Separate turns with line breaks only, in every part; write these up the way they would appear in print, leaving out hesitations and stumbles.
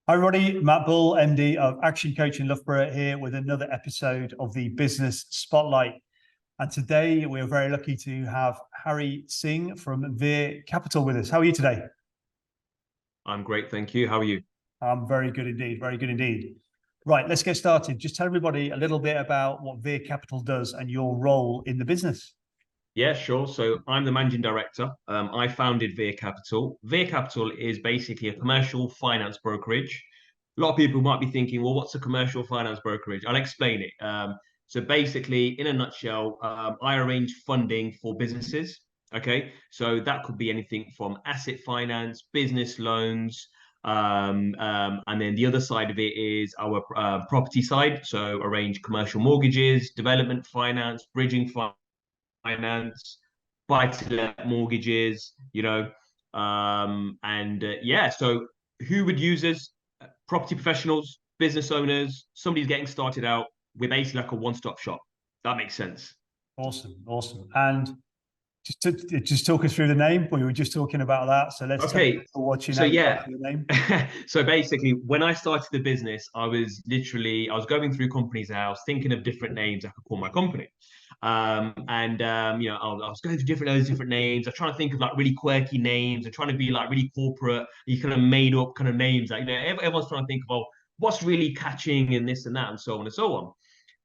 Hi, Roddy. Matt Bull, MD of Action Coach in Loughborough, here with another episode of the Business Spotlight. And today we're very lucky to have Harry Singh from Veer Capital with us. How are you today?
I'm great, thank you. How are you?
I'm very good indeed. Very good indeed. Right, let's get started. Just tell everybody a little bit about what Veer Capital does and your role in the business.
Yeah, sure. So I'm the managing director. I founded Veer Capital. Veer Capital is basically a commercial finance brokerage. A lot of people might be thinking, well, what's a commercial finance brokerage? I'll explain it. So basically, in a nutshell, I arrange funding for businesses. Okay, so that could be anything from asset finance, business loans, and then the other side of it is our property side. So arrange commercial mortgages, development finance, bridging finance, buy-to-let mortgages, and yeah. So who would use us? Property professionals, business owners, somebody's getting started out. We're basically like a one-stop shop. That makes sense.
Awesome, awesome. And just talk us through the name. We were just talking about that. So let's tell
Okay,
people watching
so
how you got
yeah.
to the name.
So basically, when I started the business, I was going through companies' house, thinking of different names I could call my company. I was going through different names. I'm trying to think of like really quirky names. I'm trying to be like really corporate. You kind of made up kind of names that everyone's trying to think of. Oh, what's really catching and this and that and so on and so on.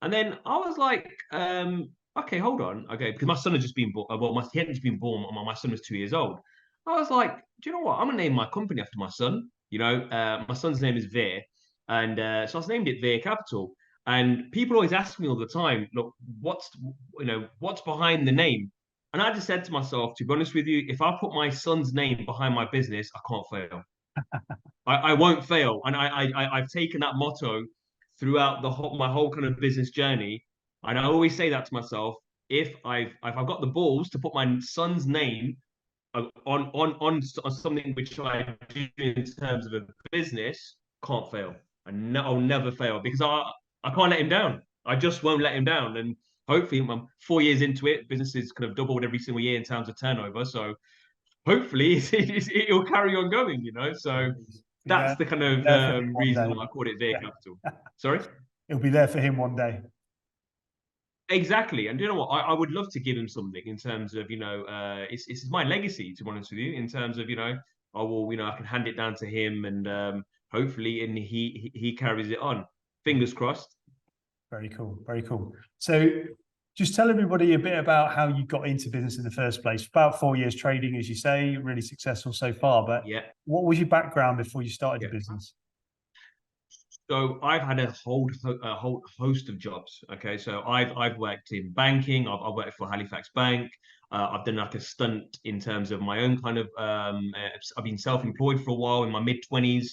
And then I was like, okay, hold on, okay, because my son had just been born. He hadn't just been born. My son was 2 years old. I was like, do you know what? I'm gonna name my company after my son. My son's name is Veer, and so I was named it Veer Capital. And people always ask me all the time, look, what's behind the name? And I just said to myself, to be honest with you, if I put my son's name behind my business, I can't fail. I won't fail, and I've taken that motto throughout my whole kind of business journey, and I always say that to myself. If I've got the balls to put my son's name on something which I do in terms of a business, can't fail. And no, I'll never fail because I can't let him down. I just won't let him down. And hopefully, I'm 4 years into it. Business is kind of doubled every single year in terms of turnover. So hopefully, it'll carry on going. So
Be
that's
there,
the kind
be
of
there for him one
reason
day.
why I called it Veer Capital.
Yeah.
Sorry.
It'll be there for him one day.
Exactly, and you know what? I would love to give him something in terms of it's my legacy, to be honest with you. In terms of I will, I can hand it down to him, and hopefully, and he carries it on. Fingers crossed.
Very cool. Very cool. So just tell everybody a bit about how you got into business in the first place. About 4 years trading, as you say, really successful so far. But
Yeah,
what was your background before you started
yeah.
your business?
So I've had a whole host of jobs. Okay, so I've worked in banking. I've worked for Halifax Bank. I've done like a stunt in terms of my own kind of. I've been self-employed for a while in my mid 20s.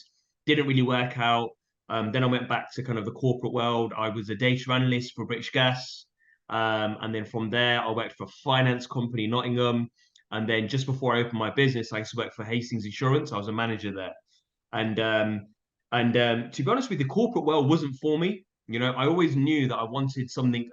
Didn't really work out. Then I went back to kind of the corporate world. I was a data analyst for British Gas, and then from there I worked for a finance company, Nottingham. And then just before I opened my business, I used to work for Hastings Insurance. I was a manager there, and to be honest with you, the corporate world wasn't for me. I always knew that I wanted something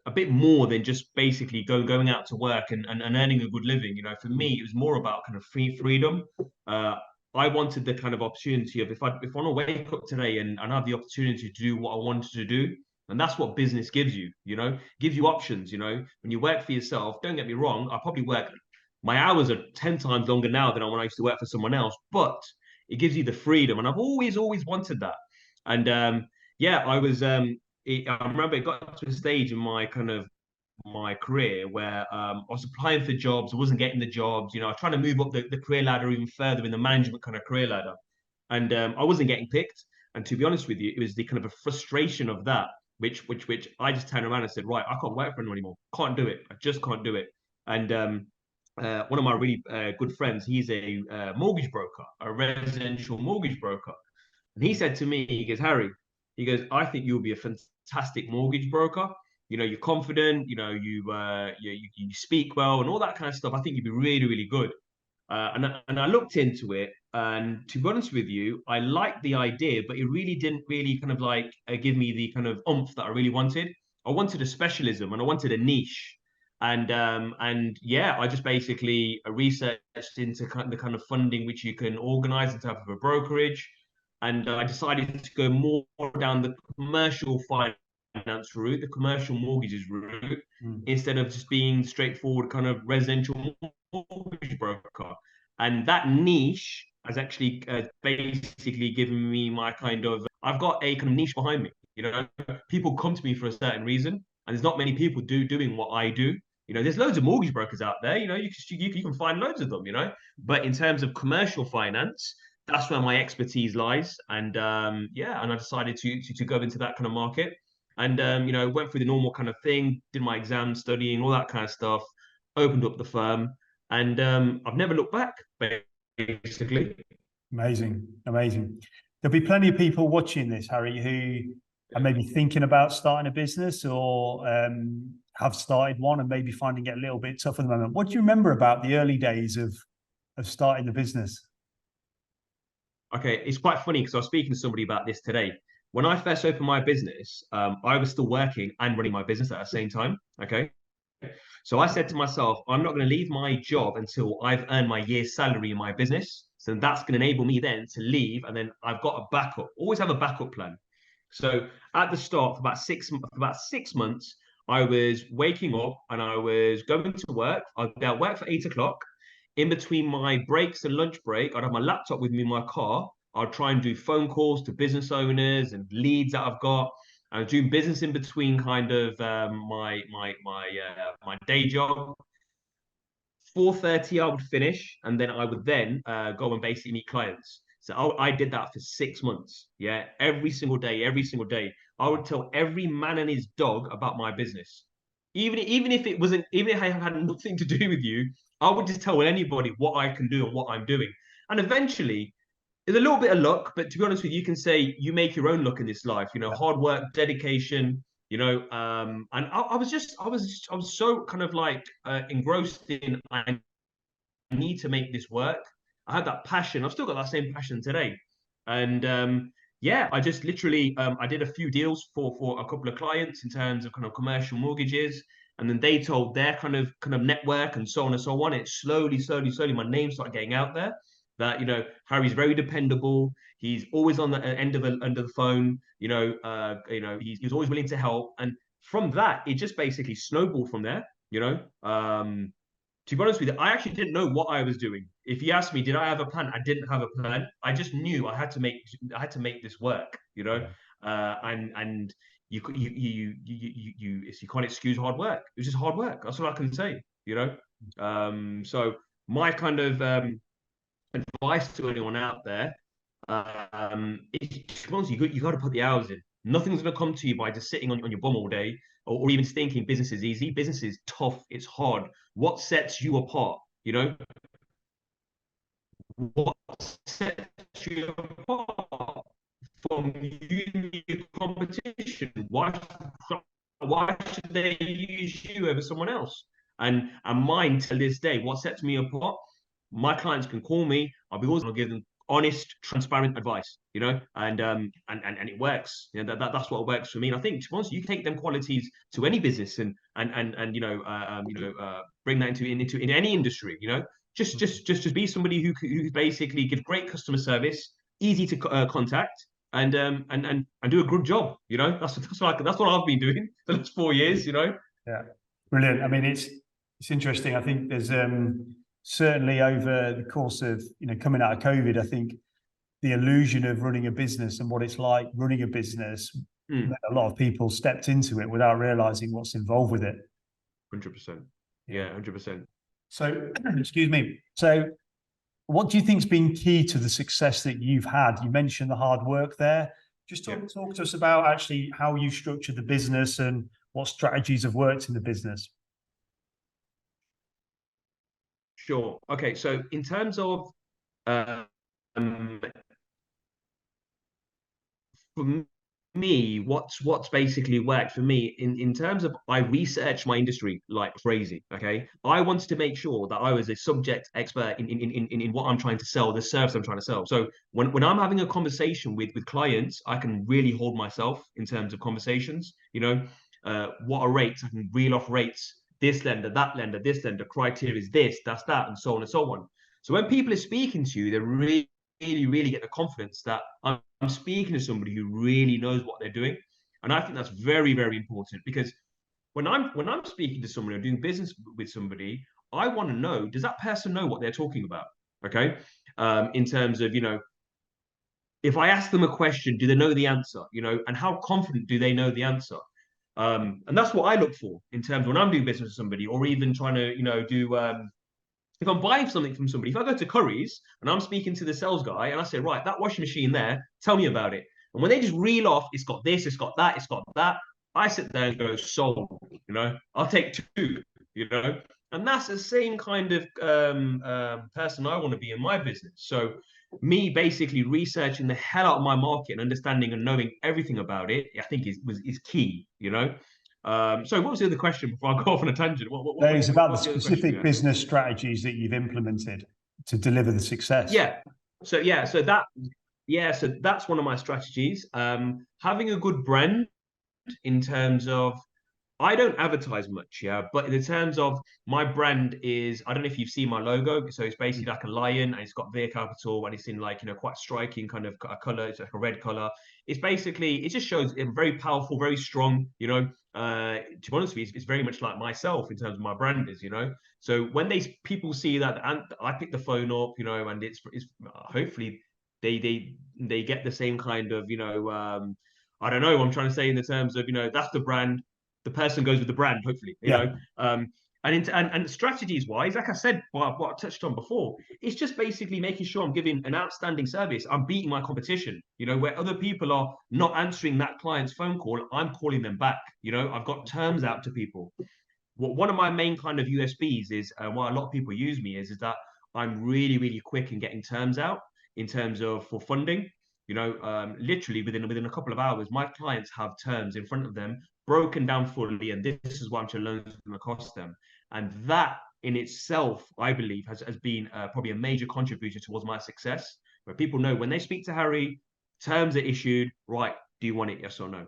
a bit more than just basically going out to work and earning a good living. For me, it was more about kind of freedom. Uh, I wanted the kind of opportunity of if I want to wake up today and have the opportunity to do what I wanted to do. And that's what business gives you, gives you options. When you work for yourself, don't get me wrong, I probably work, my hours are 10 times longer now than when I used to work for someone else, but it gives you the freedom, and I've always wanted that. And yeah, I remember it got to a stage in my career where I was applying for jobs, I wasn't getting the jobs. I was trying to move up the career ladder even further in the management kind of career ladder, and I wasn't getting picked. And to be honest with you, it was the kind of a frustration of that, which I just turned around and said, right, I can't work for anyone anymore. Can't do it. I just can't do it. And one of my really good friends, he's a mortgage broker, a residential mortgage broker. And he said to me, he goes, Harry, he goes, I think you'll be a fantastic mortgage broker. You're confident, you speak well and all that kind of stuff. I think you'd be really, really good. And I looked into it, and to be honest with you, I liked the idea, but it really didn't really kind of like give me the kind of oomph that I really wanted. I wanted a specialism and I wanted a niche. And yeah, I just basically researched into the kind of funding which you can organize in terms of a brokerage. and I decided to go more down the commercial finance route, the commercial mortgages route,
Mm.
instead of just being straightforward kind of residential mortgage broker. And that niche has actually basically given me my kind of, I've got a kind of niche behind me. You know, people come to me for a certain reason, and there's not many people doing what I do. You know, there's loads of mortgage brokers out there. You know, you can find loads of them. You know, but in terms of commercial finance, that's where my expertise lies. And yeah, and I decided to go into that kind of market. And you know, went through the normal kind of thing, did my exams, studying, all that kind of stuff, opened up the firm, and I've never looked back, basically.
Amazing, amazing. There'll be plenty of people watching this, Harry, who are maybe thinking about starting a business or have started one and maybe finding it a little bit tough at the moment. What do you remember about the early days of starting the business?
Okay, it's quite funny because I was speaking to somebody about this today. When I first opened my business, I was still working and running my business at the same time. Okay. So I said to myself, I'm not going to leave my job until I've earned my year's salary in my business. So that's going to enable me then to leave. And then I've got a backup, always have a backup plan. So at the start, for about 6 months, I was waking up and I was going to work. I'd be at work for 8 o'clock. In between my breaks and lunch break, I'd have my laptop with me in my car. I'd try and do phone calls to business owners and leads that I've got. I was doing business in between kind of my day job. 4:30 I would finish, and then I would then go and basically meet clients. So I did that for 6 months. Yeah, every single day, every single day. I would tell every man and his dog about my business. Even if it wasn't, even if I had nothing to do with you, I would just tell anybody what I can do and what I'm doing. And eventually, there's a little bit of luck, but to be honest with you, you can say you make your own luck in this life. You know, hard work, dedication. You know, and I was so kind of like engrossed in I need to make this work. I had that passion. I've still got that same passion today, and yeah, I just literally I did a few deals for a couple of clients in terms of kind of commercial mortgages, and then they told their kind of network and so on and so on. It slowly, my name started getting out there. That, you know, Harry's very dependable. He's always on the end of the phone. You know, he's always willing to help, and from that, it just basically snowballed from there. You know, to be honest with you, I actually didn't know what I was doing. If you asked me, did I have a plan? I didn't have a plan. I just knew I had to make this work, you know.
Yeah.
And you can't excuse hard work. It was just hard work. That's all I can say, you know. So my kind of advice to anyone out there, you got to put the hours in. Nothing's going to come to you by just sitting on your bum all day, or even thinking business is easy. Business is tough. It's hard. What sets you apart? You know, what sets you apart from your competition? Why should they use you over someone else? And mine till this day, what sets me apart? My clients can call me. I'll give them honest, transparent advice. You know, and it works. You know, that's what works for me. And I think, to be honest, you can take them qualities to any business and bring that into in any industry. You know, just be somebody who basically gives great customer service, easy to contact, and do a good job. You know, that's what I've been doing for the last 4 years. You know.
Yeah, brilliant. I mean, it's interesting. I think there's certainly over the course of coming out of COVID, I think the illusion of running a business and what it's like running a business, a lot of people stepped into it without realizing what's involved with it.
100%. Yeah, 100%.
So, excuse me. So, what do you think's been key to the success that you've had? You mentioned the hard work there. Just talk to us about actually how you structured the business and what strategies have worked in the business.
Sure. Okay. So in terms of um, for me, what's basically worked for me in terms of, I researched my industry like crazy. Okay. I wanted to make sure that I was a subject expert in what I'm trying to sell, the service I'm trying to sell. So when I'm having a conversation with clients, I can really hold myself in terms of conversations. You know, what are rates? I can reel off rates. This lender, that lender, this lender, criteria is this, that's that, and so on and so on. So when people are speaking to you, they're really really get the confidence that I'm speaking to somebody who really knows what they're doing. And I think that's very important, because when I'm speaking to someone or doing business with somebody, I want to know, does that person know what they're talking about? Okay. In terms of, if I ask them a question, do they know the answer? And how confident do they know the answer? And that's what I look for in terms of when I'm doing business with somebody, or even trying to, do if I'm buying something from somebody. If I go to Curry's and I'm speaking to the sales guy and I say, right, that washing machine there, tell me about it. And when they just reel off, it's got this, it's got that, it's got that, I sit there and go, sold, I'll take two, and that's the same kind of person I want to be in my business. So me basically researching the hell out of my market and understanding and knowing everything about it, I think is key. So what was the other question before I go off on a tangent?
It's about the
what's other question
specific business strategies that you've implemented to deliver the success.
So that's one of my strategies. Having a good brand in terms of, I don't advertise much, but in terms of my brand is, I don't know if you've seen my logo. So it's basically like a lion, and it's got Veer Capital, and it's in like, quite striking kind of a color. It's like a red color. It's basically, it just shows it very powerful, very strong, to be honest with you, it's very much like myself in terms of my brand is, So when people see that, and I pick the phone up, and it's hopefully they get the same kind of, I don't know what I'm trying to say in the terms of, that's the brand, the person goes with the brand, hopefully, and strategies wise, like I said, what I touched on before, it's just basically making sure I'm giving an outstanding service. I'm beating my competition, where other people are not answering that client's phone call, I'm calling them back. I've got terms out to people. One of my main kind of USBs is, why a lot of people use me is that I'm really quick in getting terms out in terms of for funding. Literally within a couple of hours, my clients have terms in front of them, broken down fully, and this is what I'm to loan them across them. And that in itself, I believe, has been probably a major contributor towards my success, where people know when they speak to Harry, terms are issued, right, do you want it, yes or no?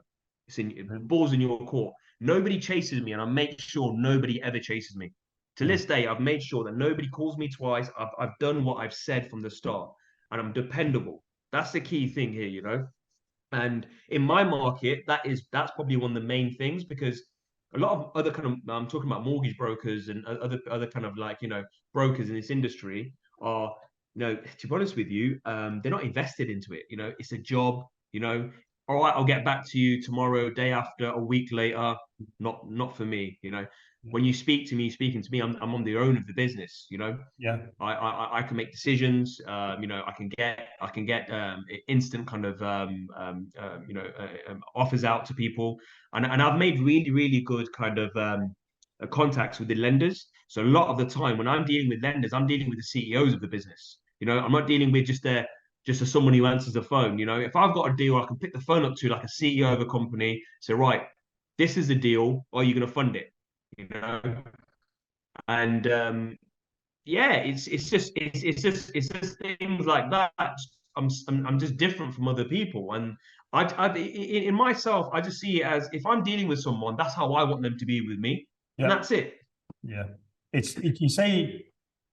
Balls in your court. Nobody chases me, and I make sure nobody ever chases me. To this day, I've made sure that nobody calls me twice. I've done what I've said from the start, and I'm dependable. That's the key thing here. And in my market, that's probably one of the main things, because a lot of other kind of, I'm talking about mortgage brokers and other kind of like, brokers in this industry are, to be honest with you, they're not invested into it. It's a job, all right, I'll get back to you tomorrow, day after, a week later. Not for me. When you speak to me, speaking to me, I'm on the owner of the business. I can make decisions. I can get instant kind of offers out to people, and I've made really good kind of contacts with the lenders. So a lot of the time when I'm dealing with lenders, I'm dealing with the CEOs of the business. I'm not dealing with just as someone who answers the phone. If I've got a deal, I can pick the phone up to like a CEO of a company, say, right, this is the deal. Are you going to fund it? And it's just things like that. I'm just different from other people, and in myself, I just see it as, if I'm dealing with someone, that's how I want them to be with me, and that's it.
Yeah, you say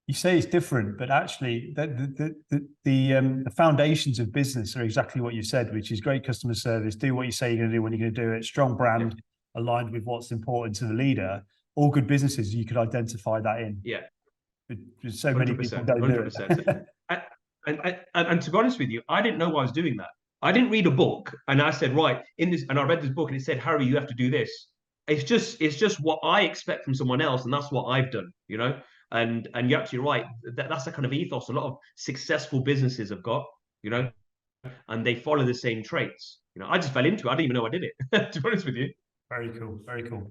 it's different, but actually, the foundations of business are exactly what you said, which is great customer service. Do what you say you're going to do when you're going to do it. Strong brand, aligned with what's important to the leader. All good businesses, you could identify that in.
Yeah.
But so many people don't 100%.
Do it. And to be honest with you, I didn't know why I was doing that. I didn't read a book and I said, right, and I read this book and it said, Harry, you have to do this. It's just what I expect from someone else, and that's what I've done, And you're absolutely right. That's the kind of ethos a lot of successful businesses have got, and they follow the same traits. I just fell into it. I didn't even know I did it, to be honest with you.
Very cool. Very cool.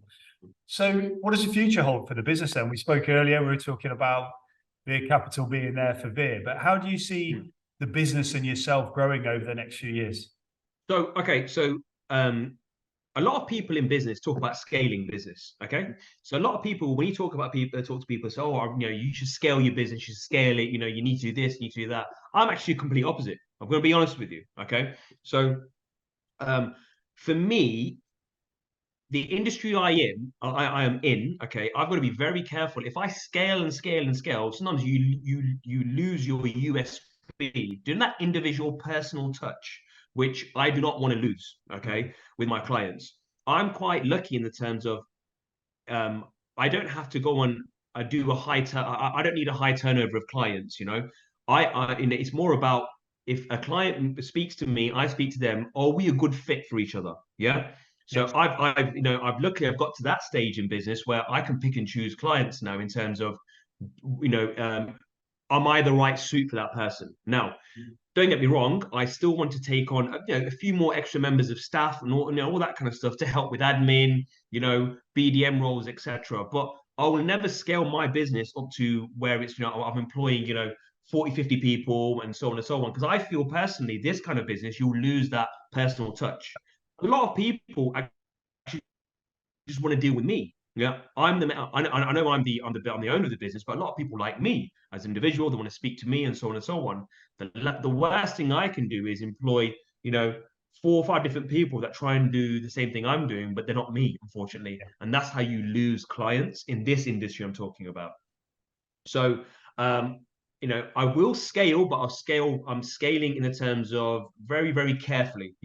So what does the future hold for the business then? We spoke earlier, we were talking about Veer Capital being there for Veer, but how do you see the business and yourself growing over the next few years?
So a lot of people in business talk about scaling business. Okay. So a lot of people, when you talk to people, say, oh, you should scale your business, you should scale it, you need to do this, you need to do that. I'm actually complete opposite. I'm going to be honest with you. Okay. So for me, the industry I am in, okay, I've got to be very careful. If I scale and scale and scale, sometimes you lose your USP be, doing that individual personal touch, which I do not want to lose, okay, with my clients. I'm quite lucky in the terms of um, I don't have to go on. I do a I don't need a high turnover of clients. It's more about if a client speaks to me, I speak to them. Are we a good fit for each other? Yeah. So
Yep.
I've luckily I've got to that stage in business where I can pick and choose clients now in terms of, you know, am I the right suit for that person? Now, don't get me wrong, I still want to take on a few more extra members of staff and all that kind of stuff to help with admin, BDM roles, etc. But I will never scale my business up to where it's, I'm employing, 40, 50 people and so on and so on. Because I feel personally, this kind of business, you'll lose that personal touch. A lot of people just want to deal with me. Yeah, I know I'm the owner of the business, but a lot of people like me as an individual. They want to speak to me and so on and so on. The worst thing I can do is employ, 4 or 5 different people that try and do the same thing I'm doing, but they're not me, unfortunately. And that's how you lose clients in this industry I'm talking about. So, I will scale, but I'm scaling in the terms of very, very carefully.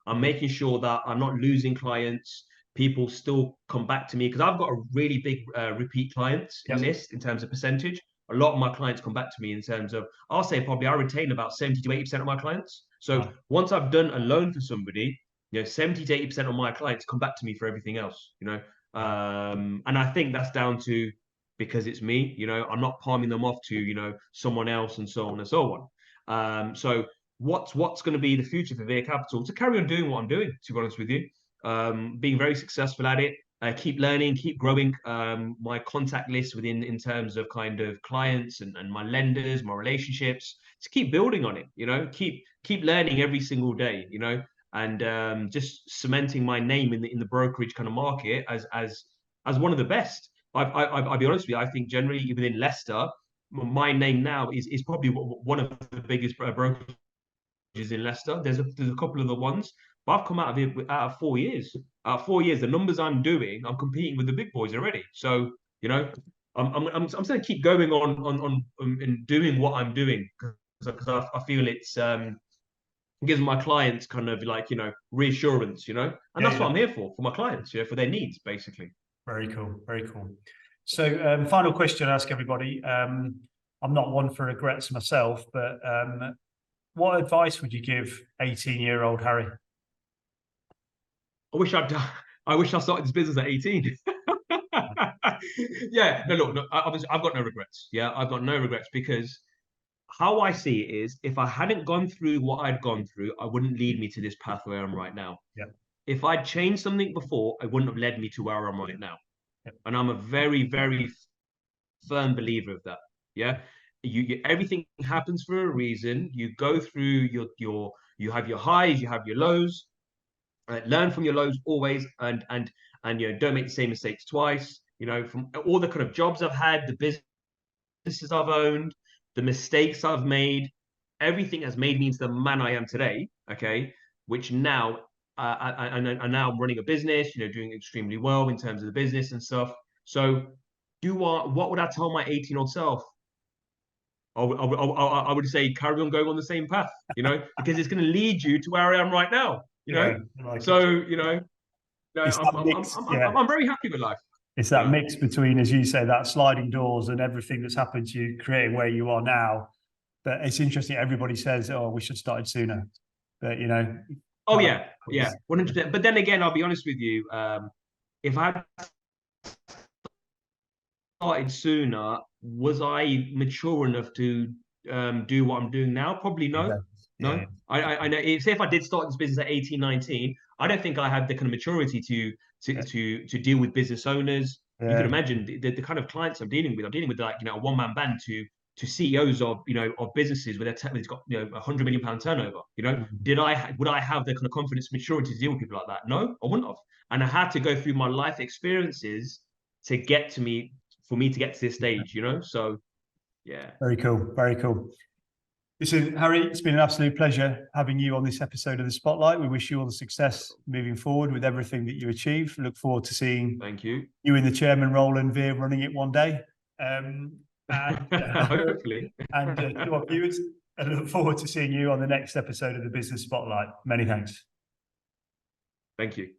I'm making sure that I'm not losing clients. People still come back to me because I've got a really big repeat clients
Yep.
list in terms of percentage. A lot of my clients come back to me in terms of, I'll say probably I retain about 70 to 80% of my clients. So
Wow.
once I've done a loan for somebody, 70 to 80% of my clients come back to me for everything else, and I think that's down to because it's me. I'm not palming them off to someone else and so on and so on. So what's going to be the future for Veer Capital? To carry on doing what I'm doing, to be honest with you, being very successful at it. Keep learning, keep growing my contact list within in terms of kind of clients and my lenders, my relationships. To keep building on it, keep learning every single day, and just cementing my name in the brokerage kind of market as one of the best. I'll be honest with you. I think generally within Leicester, my name now is probably one of the biggest brokerages in Leicester. There's a couple of the ones, but I've come out of it out of 4 years. Out of 4 years, the numbers I'm doing, I'm competing with the big boys already. So I'm going to keep going on and doing what I'm doing because I feel it's gives my clients kind of like reassurance, and that's what I'm here for my clients, for their needs basically.
Very cool. Very cool. So, final question I ask everybody. I'm not one for regrets myself, but what advice would you give 18-year-old Harry?
I wish I started this business at 18. Yeah, no, look, obviously, I've got no regrets. Yeah, I've got no regrets because how I see it is, if I hadn't gone through what I'd gone through, I wouldn't lead me to this path where I'm right now.
Yeah.
If I'd changed something before, it wouldn't have led me to where I'm right now.
Yep.
And I'm a very, very firm believer of that. Yeah, everything happens for a reason. You go through you have your highs, you have your lows. Learn from your lows always, and don't make the same mistakes twice. From all the kind of jobs I've had, the businesses I've owned, the mistakes I've made, everything has made me into the man I am today. Okay, which now and now I'm running a business, doing extremely well in terms of the business and stuff. So, what would I tell my 18-year-old self? I would say carry on going on the same path, because it's going to lead you to where I am right now.
Yeah, like
So
it's that mix.
I'm very happy with life.
It's that mix between, as you say, that sliding doors and everything that's happened to you, creating where you are now. But it's interesting. Everybody says, "Oh, we should have started sooner," but
Oh yeah, 100%. But then again, I'll be honest with you. If I started sooner, was I mature enough to do what I'm doing now? Probably no.
Yeah.
No.
Yeah.
I know. Say if I did start this business at 18, 19, I don't think I had the kind of maturity to deal with business owners.
Yeah.
You can imagine the kind of clients I'm dealing with. I'm dealing with like a one-man band to CEOs of of businesses where it's got £100 million turnover. Would I have the kind of confidence, maturity to deal with people like that? No, I wouldn't have. And I had to go through my life experiences to get to me for me to get to this stage. So yeah.
Very cool. Very cool. Listen, Harry, it's been an absolute pleasure having you on this episode of The Spotlight. We wish you all the success moving forward with everything that you achieve. Look forward to seeing
Thank you
in the chairman role and Veer running it one day. And
hopefully.
And to our viewers, I look forward to seeing you on the next episode of the Business Spotlight. Many thanks.
Thank you.